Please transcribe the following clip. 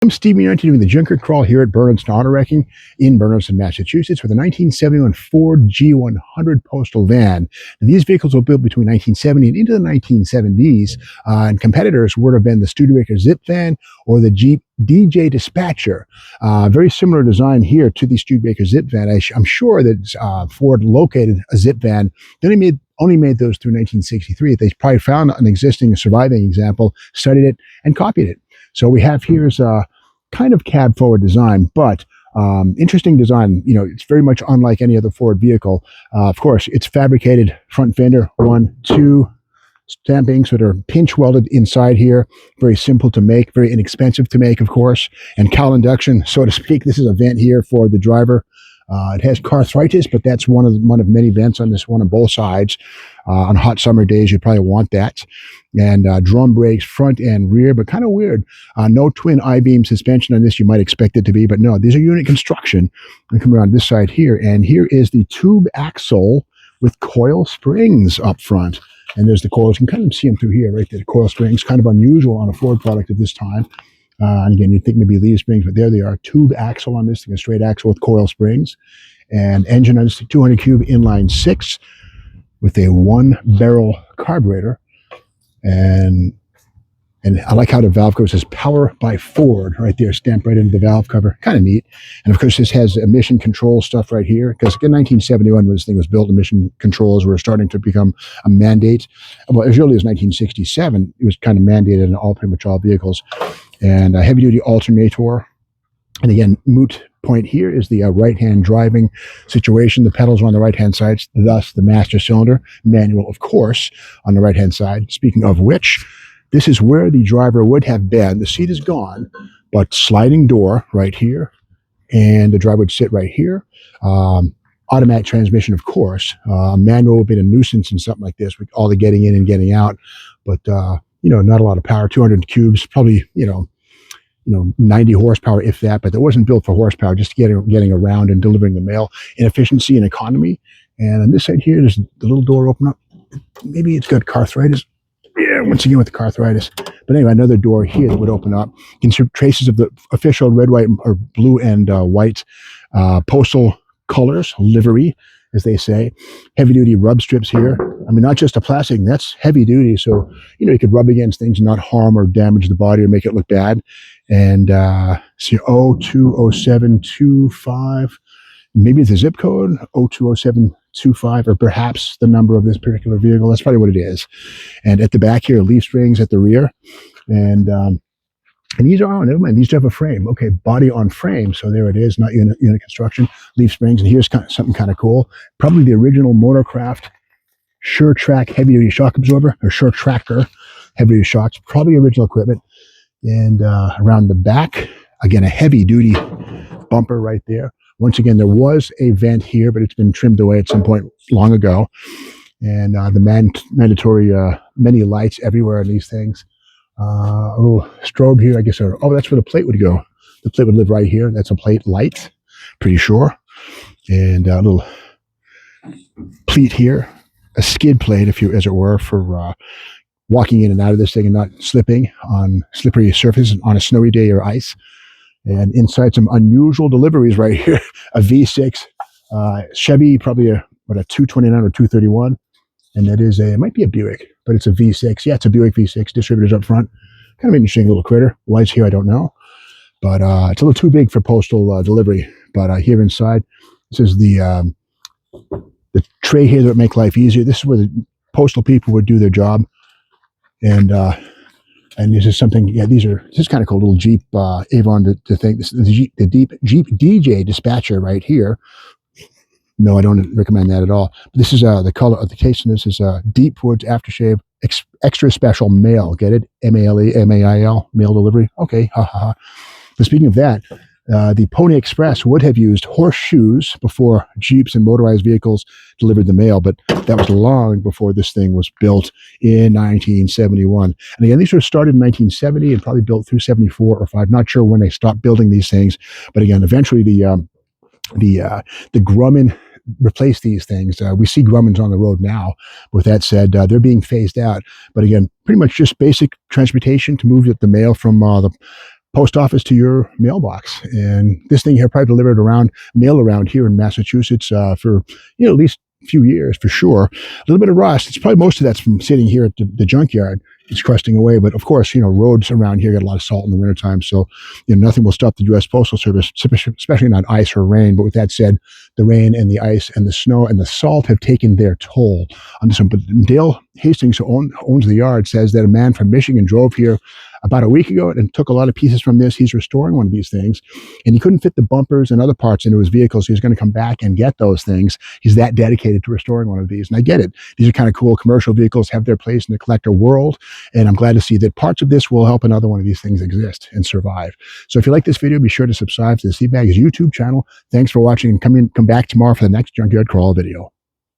I'm Stevie Knight doing the Junker Crawl here at Bernardston Auto Wrecking in Bernardston, Massachusetts with a 1971 Ford G100 Postal van. And these vehicles were built between 1970 and into the 1970s, and competitors would have been the Studebaker Zip van or the Jeep DJ Dispatcher. Very similar design here to the Studebaker Zip van. I'm sure that Ford located a Zip van. They only made those through 1963. They probably found an existing surviving example, studied it, and copied it. So we have here's a kind of cab forward design, but interesting design. You know, it's very much unlike any other Ford vehicle. Of course, it's fabricated front fender, 1, 2 stampings that are pinch welded inside here. Very simple to make, very inexpensive to make, of course, and cowl induction, so to speak. This is a vent here for the driver. It has arthritis, but that's one of many vents on this one on both sides. On hot summer days, you probably want that. And drum brakes, front and rear, but kind of weird. No twin I-beam suspension on this. You might expect it to be, but no, these are unit construction. We come around this side here, and here is the tube axle with coil springs up front. And there's the coils. You can kind of see them through here, right there. The coil springs, kind of unusual on a Ford product at this time. And again, you'd think maybe leaf springs, but there they are. Tube axle on this thing, a straight axle with coil springs. And engine on this 200 cube inline 6 with a 1-barrel carburetor. And I like how the valve cover says "Power by Ford" right there, stamped right into the valve cover. Kind of neat. And of course, this has emission control stuff right here, because in 1971, when this thing was built, emission controls were starting to become a mandate. Well, as early as 1967, it was kind of mandated in pretty much all vehicles. And a heavy-duty alternator. And again, moot point here is the right-hand driving situation. The pedals are on the right-hand side, thus the master cylinder. Manual, of course, on the right-hand side. Speaking of which, this is where the driver would have been. The seat is gone, but sliding door right here, and the driver would sit right here. Automatic transmission, of course. Manual would be a nuisance in something like this, with all the getting in and getting out. But not a lot of power. 200 cubes, probably 90 horsepower, if that. But it wasn't built for horsepower, just getting around and delivering the mail in efficiency and economy. And on this side here, there's the little door open up. Maybe it's got arthritis. Yeah, once again with the arthritis. But anyway, another door here that would open up. You can see traces of the official red, white, or blue and white Postal colors, livery, as they say. Heavy-duty rub strips here. I mean, not just a plastic, that's heavy duty. So, you could rub against things and not harm or damage the body or make it look bad. And see, 020725. Maybe it's a zip code, 020725, or perhaps the number of this particular vehicle. That's probably what it is. And at the back here, leaf springs at the rear. And these are, never mind, these do have a frame. Okay, body on frame. So there it is, not unit construction. Leaf springs. And here's something kind of cool. Probably the original Motorcraft Sure Track heavy-duty shock absorber, or Sure Tracker heavy-duty shocks. Probably original equipment. And around the back, again, a heavy-duty bumper right there. Once again, there was a vent here, but it's been trimmed away at some point long ago. And the mandatory many lights everywhere on these things. A little strobe here, I guess. That's where the plate would go. The plate would live right here. That's a plate light, pretty sure. And a little pleat here, a skid plate, as it were, for walking in and out of this thing and not slipping on slippery surfaces on a snowy day or ice. And inside, some unusual deliveries right here. A V6 Chevy, probably a 229 or 231. And that is it might be a Buick, but it's a V6. Yeah, it's a Buick V6. Distributors up front. Kind of an interesting little critter. Lights here, I don't know. But it's a little too big for postal delivery. But here inside, this is the tray here that would make life easier. This is where the postal people would do their job. And this is something, this is kind of cool, little Jeep Avon to think. This is the Jeep DJ Dispatcher right here. No, I don't recommend that at all. But this is the color of the case, and this is Deep Woods Aftershave Extra Special Mail. Get it? M-A-L-E, M-A-I-L, mail delivery. Okay, ha ha ha. But speaking of that, the Pony Express would have used horseshoes before Jeeps and motorized vehicles delivered the mail, but that was long before this thing was built in 1971. And again, these were started in 1970 and probably built through 74 or 5. Not sure when they stopped building these things, but again, eventually the Grumman replaced these things. We see Grummans on the road now. With that said, they're being phased out. But again, pretty much just basic transportation to move the mail from the post office to your mailbox. And this thing here probably delivered around mail around here in Massachusetts for at least a few years for sure. A little bit of rust. It's probably most of that's from sitting here at the junkyard. It's crusting away, but of course, roads around here get a lot of salt in the wintertime, so nothing will stop the U.S. Postal Service, especially not ice or rain. But with that said, the rain and the ice and the snow and the salt have taken their toll on this one. But Dale Hastings, who owns the yard, says that a man from Michigan drove here about a week ago and took a lot of pieces from this. He's restoring one of these things, and he couldn't fit the bumpers and other parts into his vehicle, so he's going to come back and get those things. He's that dedicated to restoring one of these, and I get it. These are kind of cool. Commercial vehicles have their place in the collector world, and I'm glad to see that parts of this will help another one of these things exist and survive. So if you like this video, be sure to subscribe to the Seabags YouTube channel. Thanks for watching, and come back tomorrow for the next Junkyard Crawl video.